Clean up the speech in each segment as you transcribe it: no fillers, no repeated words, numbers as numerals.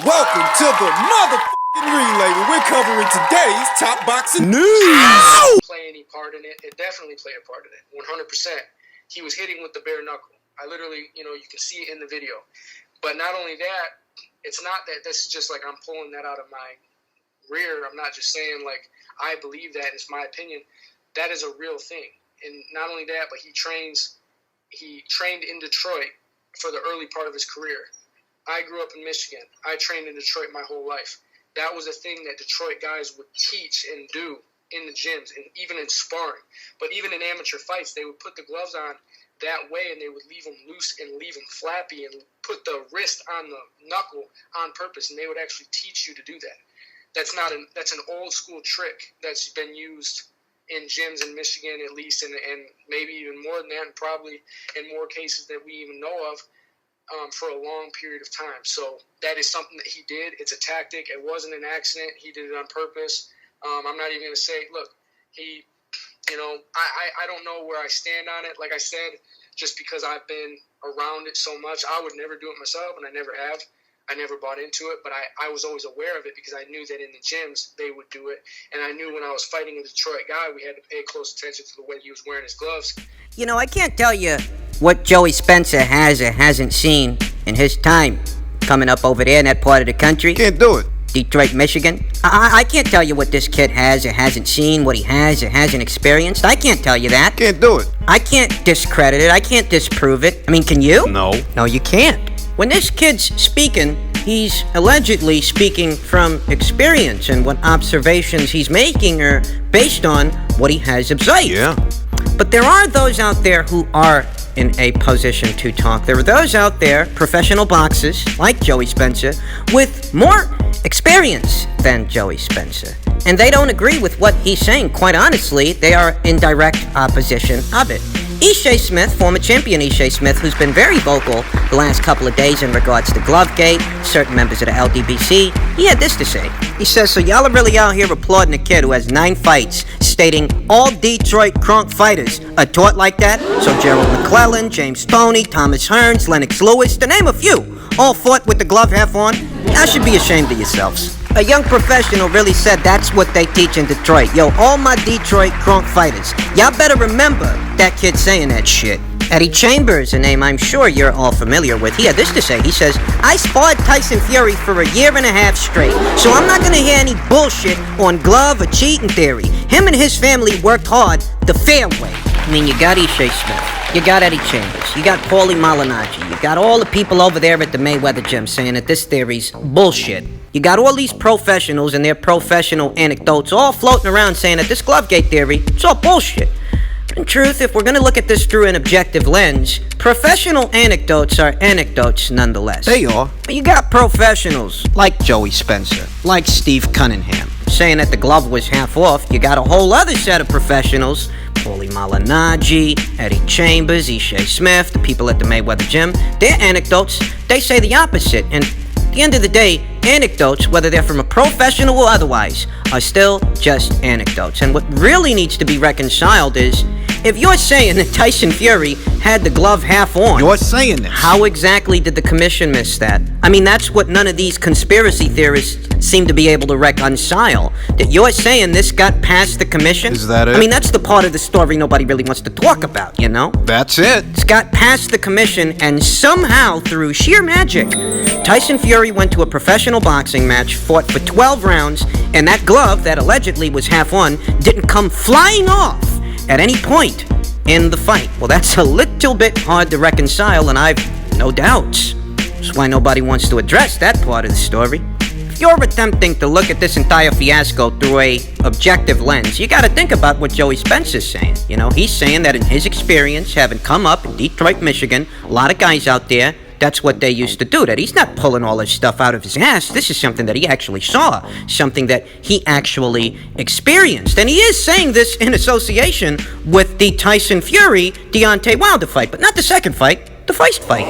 Welcome to the motherfucking relay where we're covering today's top boxing news. Play any part in it? It definitely played a part in it. 100%. He was hitting with the bare knuckle. I literally, you can see it in the video. But not only that, it's not that this is just like I'm pulling that out of my rear. I'm not just saying like I believe that. It's my opinion. That is a real thing. And not only that, but he trained in Detroit for the early part of his career. I grew up in Michigan. I trained in Detroit my whole life. That was a thing that Detroit guys would teach and do in the gyms and even in sparring. But even in amateur fights, they would put the gloves on that way and they would leave them loose and leave them flappy and put the wrist on the knuckle on purpose, and they would actually teach you to do that. That's an old school trick that's been used in gyms in Michigan at least, and maybe even more than that, and probably in more cases that we even know of. For a long period of time. So that is something that he did. It's a tactic. It wasn't an accident. He did it on purpose. I'm not even going to say, look, I don't know where I stand on it. Like I said, just because I've been around it so much, I would never do it myself, and I never have. I never bought into it, but I was always aware of it because I knew that in the gyms they would do it. And I knew when I was fighting a Detroit guy, we had to pay close attention to the way he was wearing his gloves. I can't tell you what Joey Spencer has or hasn't seen in his time coming up over there in that part of the country. Can't do it. Detroit, Michigan. I can't tell you what this kid has or hasn't seen, what he has or hasn't experienced. I can't tell you that. Can't do it. I can't discredit it. I can't disprove it. I mean, can you? No. No, you can't. When this kid's speaking, he's allegedly speaking from experience, and what observations he's making are based on what he has observed. Yeah. But there are those out there who are in a position to talk. There are those out there, professional boxers like Joey Spencer, with more experience than Joey Spencer. And they don't agree with what he's saying. Quite honestly, they are in direct opposition of it. Ishai Smith, former champion Ishai Smith, who's been very vocal the last couple of days in regards to Glovegate, certain members of the LDBC, he had this to say. He says, so y'all are really out here applauding a kid who has 9 fights, stating all Detroit crunk fighters are taught like that? So Gerald McClellan, James Toney, Thomas Hearns, Lennox Lewis, to name a few, all fought with the glove half on? Y'all should be ashamed of yourselves. A young professional really said that's what they teach in Detroit. Yo, all my Detroit crunk fighters, y'all better remember that kid saying that shit. Eddie Chambers, a name I'm sure you're all familiar with. He had this to say. He says, I sparred Tyson Fury for a year and a half straight, so I'm not gonna hear any bullshit on glove or cheating theory. Him and his family worked hard the fair way. I mean, you got Ishai Smith, you got Eddie Chambers, you got Paulie Malignaggi, you got all the people over there at the Mayweather gym saying that this theory's bullshit. You got all these professionals and their professional anecdotes all floating around saying that this Glovegate theory, it's all bullshit. In truth, if we're going to look at this through an objective lens, professional anecdotes are anecdotes nonetheless. They are. But you got professionals like Joey Spencer, like Steve Cunningham, saying that the glove was half off. You got a whole other set of professionals, Paulie Malignaggi, Eddie Chambers, Ishai Smith, the people at the Mayweather gym. Their anecdotes, they say the opposite. And at the end of the day, anecdotes, whether they're from a professional or otherwise, are still just anecdotes. And what really needs to be reconciled is, if you're saying that Tyson Fury had the glove half on, You're saying this. how exactly did the commission miss that? I mean, that's what none of these conspiracy theorists seem to be able to reconcile. That you're saying this got past the commission? Is that it? I mean, that's the part of the story nobody really wants to talk about, you know? That's it. It's got past the commission, and somehow, through sheer magic, Tyson Fury went to a professional boxing match, fought for 12 rounds, and that glove that allegedly was half on didn't come flying off at any point in the fight. Well, that's a little bit hard to reconcile, and I've no doubts. That's why nobody wants to address that part of the story. If you're attempting to look at this entire fiasco through a objective lens, you gotta think about what Joey Spencer's saying. He's saying that in his experience, having come up in Detroit, Michigan, a lot of guys out there, that's what they used to do. That he's not pulling all this stuff out of his ass. This is something that he actually saw, something that he actually experienced. And he is saying this in association with the Tyson Fury-Deontay Wilder fight, but not the second fight, the first fight.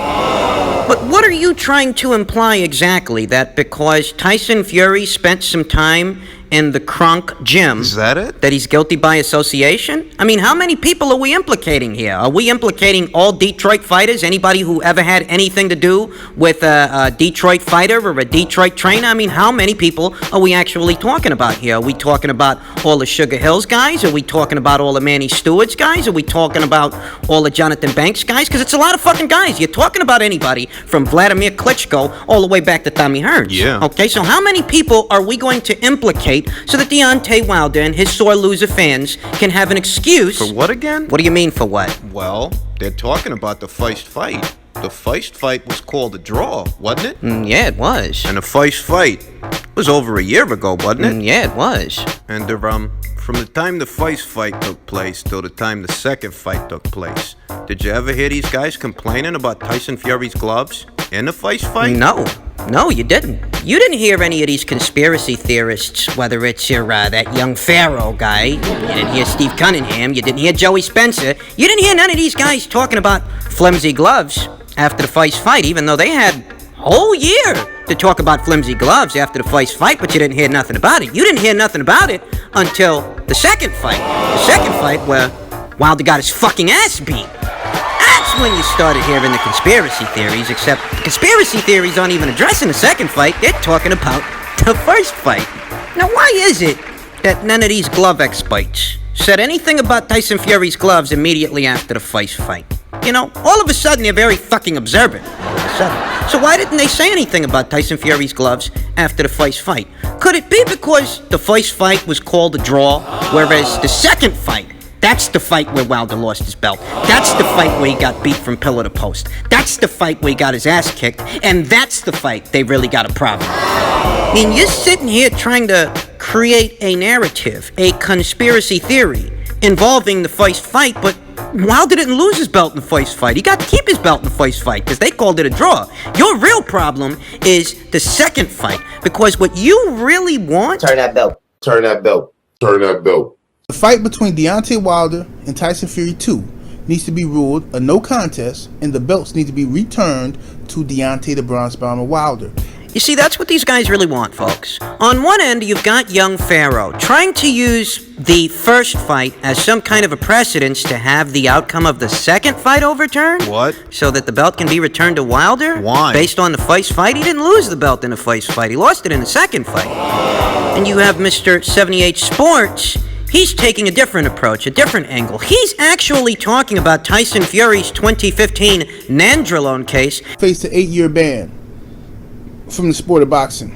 But what are you trying to imply exactly? That because Tyson Fury spent some time in the Kronk gym. Is that it? That he's guilty by association? I mean, how many people are we implicating here? Are we implicating all Detroit fighters? Anybody who ever had anything to do with a Detroit fighter or a Detroit trainer? I mean, how many people are we actually talking about here? Are we talking about all the Sugar Hills guys? Are we talking about all the Manny Stewart's guys? Are we talking about all the Jonathan Banks guys? Because it's a lot of fucking guys. You're talking about anybody from Vladimir Klitschko all the way back to Tommy Hearns. Yeah. Okay, so how many people are we going to implicate so that Deontay Wilder and his sore loser fans can have an excuse? For what again? What do you mean for what? Well, they're talking about the first fight. The first fight was called a draw, wasn't it? Yeah, it was. And the first fight was over a year ago, wasn't it? Yeah, it was. And from the time the first fight took place till the time the second fight took place, did you ever hear these guys complaining about Tyson Fury's gloves in the first fight? No, you didn't. You didn't hear any of these conspiracy theorists, whether it's your that young Pharaoh guy, you didn't hear Steve Cunningham, you didn't hear Joey Spencer, you didn't hear none of these guys talking about flimsy gloves after the first fight, even though they had a whole year to talk about flimsy gloves after the first fight, but you didn't hear nothing about it. You didn't hear nothing about it until the second fight. The second fight where Wilder got his fucking ass beat. That's when you started hearing the conspiracy theories, except the conspiracy theories aren't even addressing the second fight. They're talking about the first fight. Now, why is it that none of these glove experts said anything about Tyson Fury's gloves immediately after the first fight? You know, all of a sudden they're very fucking observant. All of a sudden. So why didn't they say anything about Tyson Fury's gloves after the first fight? Could it be because the first fight was called a draw, whereas the second fight, that's the fight where Wilder lost his belt. That's the fight where he got beat from pillar to post. That's the fight where he got his ass kicked. And that's the fight they really got a problem with. I mean, you're sitting here trying to create a narrative, a conspiracy theory involving the first fight, but Wilder didn't lose his belt in the first fight. He got to keep his belt in the first fight because they called it a draw. Your real problem is the second fight, because what you really want... Turn that belt. Turn that belt. Turn that belt. The fight between Deontay Wilder and Tyson Fury 2 needs to be ruled a no contest, and the belts need to be returned to Deontay the Bronze Bomber Wilder. You see, that's what these guys really want, folks. On one end, you've got young Pharaoh trying to use the first fight as some kind of a precedence to have the outcome of the second fight overturned. What? So that the belt can be returned to Wilder? Why? Based on the first fight? He didn't lose the belt in the first fight. He lost it in the second fight. And you have Mr. 78 Sports. He's taking a different approach, a different angle. He's actually talking about Tyson Fury's 2015 Nandrolone case. Faced an 8-year ban from the sport of boxing,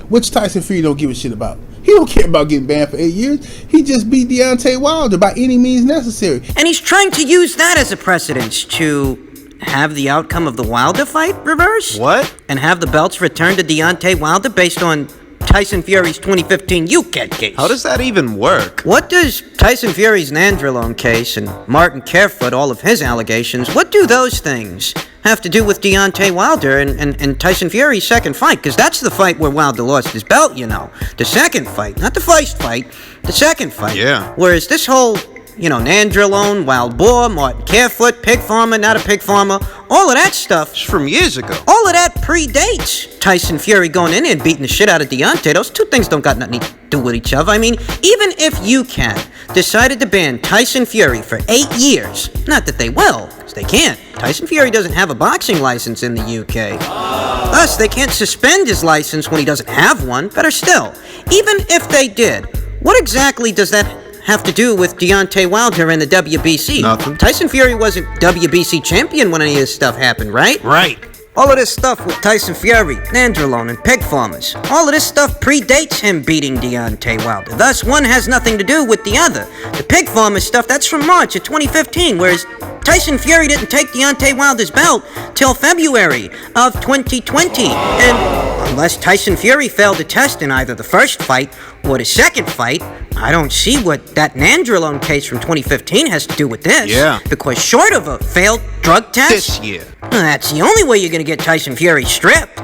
which Tyson Fury don't give a shit about. He don't care about getting banned for 8 years. He just beat Deontay Wilder by any means necessary. And he's trying to use that as a precedence to have the outcome of the Wilder fight reversed? What? And have the belts returned to Deontay Wilder based on Tyson Fury's 2015 UCAT case. How does that even work? What does Tyson Fury's Nandrolone case and Martin Carefoot, all of his allegations, what do those things have to do with Deontay Wilder and Tyson Fury's second fight? Because that's the fight where Wilder lost his belt, you know. The second fight, not the first fight, the second fight. Yeah. Whereas this whole, Nandrolone, Wild Boar, Martin Carefoot, Pig Farmer, not a pig farmer, all of that stuff. It's from years ago. All of that predates Tyson Fury going in there and beating the shit out of Deontay. Those two things don't got nothing to do with each other. I mean, even if UCAT decided to ban Tyson Fury for 8 years, not that they will, because they can't. Tyson Fury doesn't have a boxing license in the UK. Thus, they can't suspend his license when he doesn't have one. Better still, even if they did, what exactly does that have to do with Deontay Wilder and the WBC? Nothing. Tyson Fury wasn't WBC champion when any of this stuff happened, right? Right. All of this stuff with Tyson Fury, Nandrolone, and Pig Farmers, all of this stuff predates him beating Deontay Wilder. Thus, one has nothing to do with the other. The Pig Farmers stuff, that's from March of 2015, whereas Tyson Fury didn't take Deontay Wilder's belt till February of 2020. And unless Tyson Fury failed to test in either the first fight or the second fight, I don't see what that Nandrolone case from 2015 has to do with this. Yeah. Because short of a failed drug test, This year. that's the only way you're going to get Tyson Fury stripped.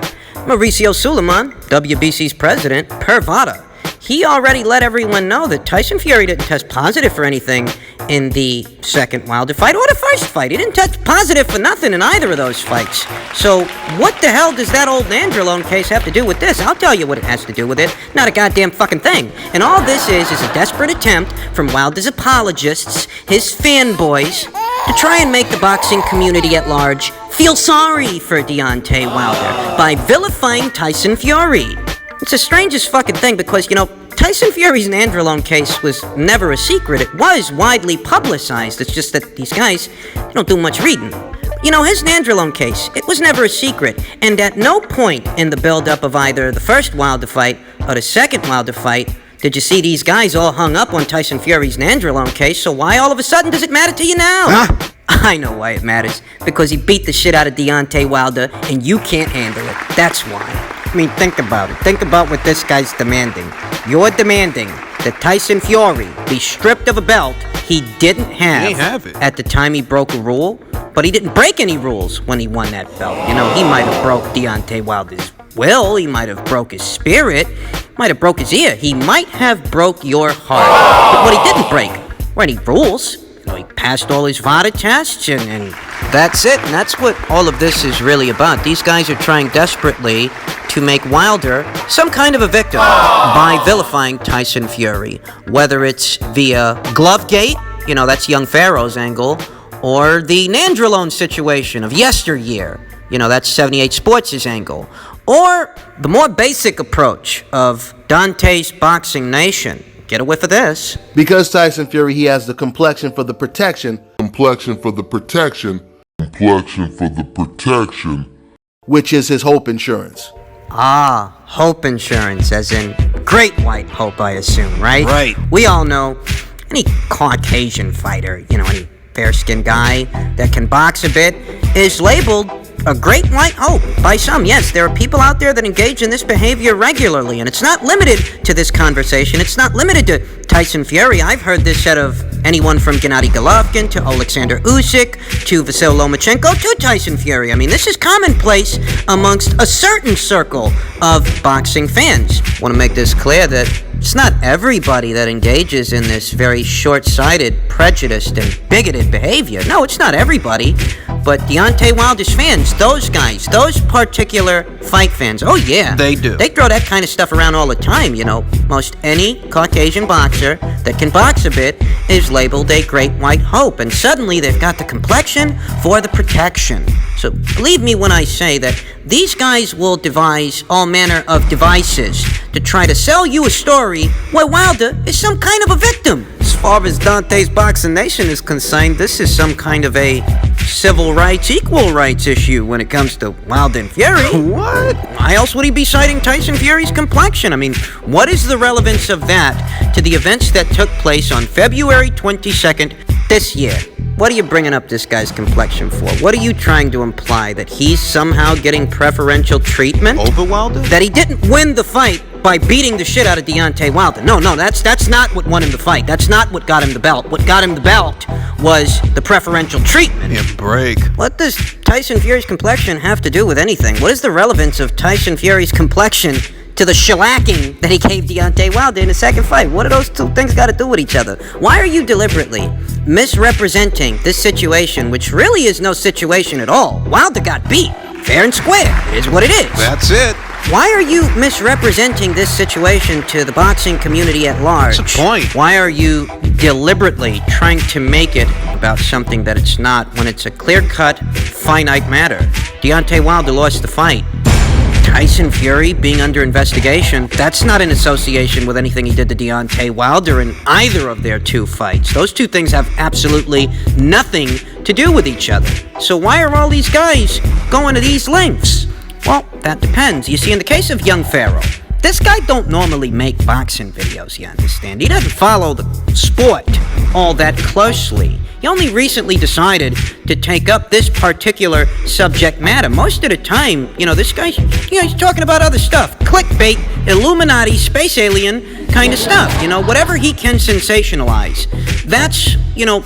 Mauricio Suleiman, WBC's president, per VADA, he already let everyone know that Tyson Fury didn't test positive for anything in the second Wilder fight or the first fight. He didn't touch positive for nothing in either of those fights. So what the hell does that old Nandrolone case have to do with this? I'll tell you what it has to do with it. Not a goddamn fucking thing. And all this is a desperate attempt from Wilder's apologists, his fanboys, to try and make the boxing community at large feel sorry for Deontay Wilder by vilifying Tyson Fury. It's the strangest fucking thing because, Tyson Fury's Nandrolone case was never a secret. It was widely publicized. It's just that these guys don't do much reading. His Nandrolone case, it was never a secret. And at no point in the build-up of either the first Wilder fight or the second Wilder fight did you see these guys all hung up on Tyson Fury's Nandrolone case. So why all of a sudden does it matter to you now? Huh? I know why it matters. Because he beat the shit out of Deontay Wilder and you can't handle it. That's why. I mean, think about it. Think about what this guy's demanding. You're demanding that Tyson Fury be stripped of a belt he didn't have it at the time he broke a rule, but he didn't break any rules when he won that belt. He might have broke Deontay Wilder's will, he might have broke his spirit, might have broke his ear, he might have broke your heart. But what he didn't break were any rules. He passed all his VADA tests, and that's it. And that's what all of this is really about. These guys are trying desperately to make Wilder some kind of a victim by vilifying Tyson Fury. Whether it's via Glovegate, that's Young Pharaoh's angle, or the Nandrolone situation of yesteryear, that's 78 Sports' angle, or the more basic approach of Dante's Boxing Nation. Get a whiff of this. Because Tyson Fury, he has the complexion for the protection. Which is his hope insurance. Ah, hope insurance, as in Great White Hope, I assume, right? Right. We all know any Caucasian fighter, any fair-skinned guy that can box a bit is labeled a great white hope by some. Yes, there are people out there that engage in this behavior regularly, and it's not limited to this conversation. It's not limited to Tyson Fury. I've heard this out of anyone from Gennady Golovkin to Alexander Usyk to Vasyl Lomachenko to Tyson Fury. I mean, this is commonplace amongst a certain circle of boxing fans. I want to make this clear that it's not everybody that engages in this very short-sighted, prejudiced, and bigoted behavior. No, it's not everybody. But Deontay Wilder's fans, those guys, those particular fight fans, oh yeah. They do. They throw that kind of stuff around all the time, Most any Caucasian boxer that can box a bit is labeled a great white hope. And suddenly they've got the complexion for the protection. So believe me when I say that these guys will devise all manner of devices to try to sell you a story where Wilder is some kind of a victim. As far as Dante's Boxing Nation is concerned, this is some kind of a civil rights, equal rights issue when it comes to Wilder and Fury. What? Why else would he be citing Tyson Fury's complexion? I mean, what is the relevance of that to the events that took place on February 22nd this year? What are you bringing up this guy's complexion for? What are you trying to imply? That he's somehow getting preferential treatment? Over Wilder? That he didn't win the fight by beating the shit out of Deontay Wilder. No, that's not what won him the fight. That's not what got him the belt. What got him the belt was the preferential treatment. Yeah, break. What does Tyson Fury's complexion have to do with anything? What is the relevance of Tyson Fury's complexion to the shellacking that he gave Deontay Wilder in the second fight? What do those two things got to do with each other? Why are you deliberately misrepresenting this situation, which really is no situation at all? Wilder got beat, fair and square. It is what it is. That's it. Why are you misrepresenting this situation to the boxing community at large? What's the point? Why are you deliberately trying to make it about something that it's not when it's a clear-cut, finite matter? Deontay Wilder lost the fight. Tyson Fury being under investigation, that's not in association with anything he did to Deontay Wilder in either of their two fights. Those two things have absolutely nothing to do with each other. So why are all these guys going to these lengths? Well, that depends. You see, in the case of Young Pharaoh, this guy don't normally make boxing videos, you understand? He doesn't follow the sport all that closely. He only recently decided to take up this particular subject matter. Most of the time, this guy's, he's talking about other stuff. Clickbait, Illuminati, space alien kind of stuff. Whatever he can sensationalize. That's,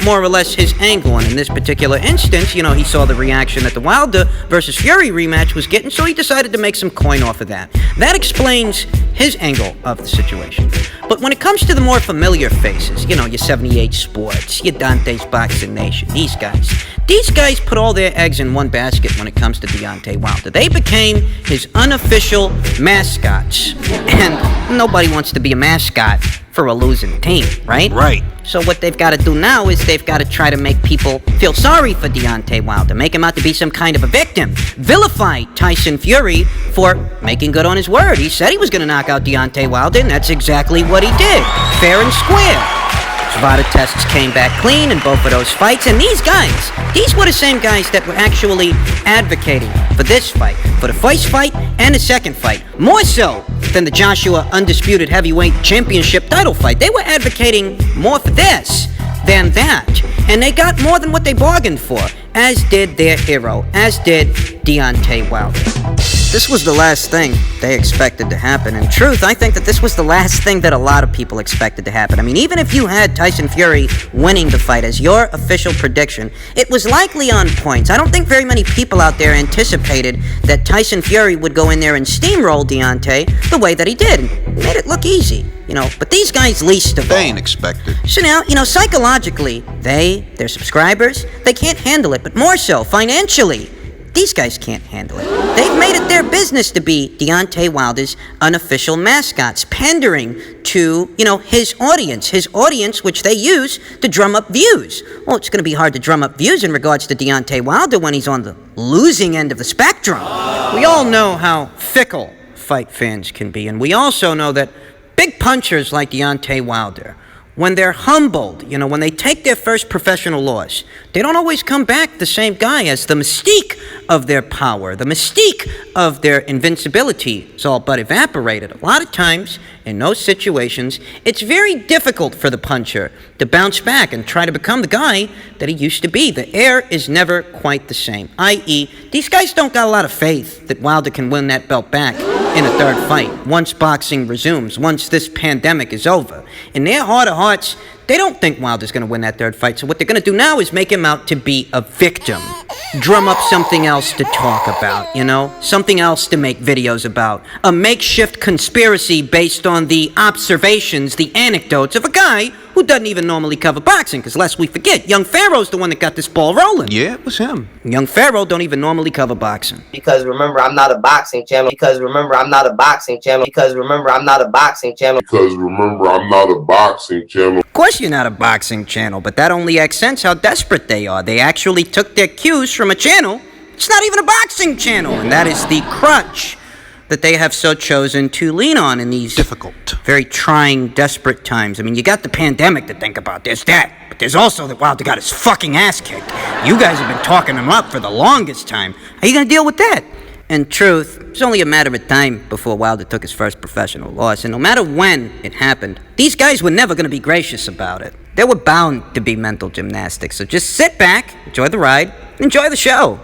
more or less his angle. And in this particular instance, he saw the reaction that the Wilder versus Fury rematch was getting, so he decided to make some coin off of that. That explains his angle of the situation. But when it comes to the more familiar faces, you know, your 78 Sports, your Dante's Boxing Nation, these guys put all their eggs in one basket when it comes to Deontay Wilder. They became his unofficial mascots. And nobody wants to be a mascot for a losing team, right? Right. So what they've got to do now is they've got to try to make people feel sorry for Deontay Wilder, make him out to be some kind of a victim, vilify Tyson Fury for making good on his word. He said he was going to knock out Deontay Wilder, and that's exactly what he did, fair and square. Zvada tests came back clean in both of those fights, and these were the same guys that were actually advocating for this fight, for the first fight and the second fight, more so than the Joshua Undisputed Heavyweight Championship title fight. They were advocating more for this than that, and they got more than what they bargained for, as did their hero, as did Deontay Wilder. This was the last thing they expected to happen. In truth, I think that this was the last thing that a lot of people expected to happen. I mean, even if you had Tyson Fury winning the fight as your official prediction, it was likely on points. I don't think very many people out there anticipated that Tyson Fury would go in there and steamroll Deontay the way that he did. He made it look easy, you know, but these guys least of all. They ain't expected. So now, you know, psychologically, their subscribers, they can't handle it, but more so, financially, these guys can't handle it. They've made it their business to be Deontay Wilder's unofficial mascots, pandering to, you know, his audience which they use to drum up views. Well, it's going to be hard to drum up views in regards to Deontay Wilder when he's on the losing end of the spectrum. We all know how fickle fight fans can be, and we also know that big punchers like Deontay Wilder, when they're humbled, you know, when they take their first professional loss, they don't always come back the same guy, as the mystique of their power, the mystique of their invincibility is all but evaporated. A lot of times, in those situations, it's very difficult for the puncher to bounce back and try to become the guy that he used to be. The air is never quite the same, i.e., these guys don't got a lot of faith that Wilder can win that belt back in a third fight, once boxing resumes, once this pandemic is over. In their heart of hearts, they don't think Wilder's going to win that third fight, so what they're going to do now is make him out to be a victim. Drum up something else to talk about, you know? Something else to make videos about. A makeshift conspiracy based on the observations, the anecdotes of a guy who doesn't even normally cover boxing, because lest we forget, Young Pharaoh's the one that got this ball rolling. Yeah, it was him. Young Pharaoh don't even normally cover boxing. Because remember, I'm not a boxing channel. Because remember, I'm not a boxing channel. Because remember, I'm not a boxing channel. Because remember, I'm not a boxing channel. Of course you're not a boxing channel, but that only accents how desperate they are. They actually took their cues from a channel. It's not even a boxing channel, and that is the crutch that they have so chosen to lean on in these difficult, very trying, desperate times. I mean, you got the pandemic to think about. There's that. But there's also that Wilder got his fucking ass kicked. You guys have been talking him up for the longest time. How you going to deal with that? In truth, it's only a matter of time before Wilder took his first professional loss. And no matter when it happened, these guys were never going to be gracious about it. There were bound to be mental gymnastics. So just sit back, enjoy the ride, enjoy the show.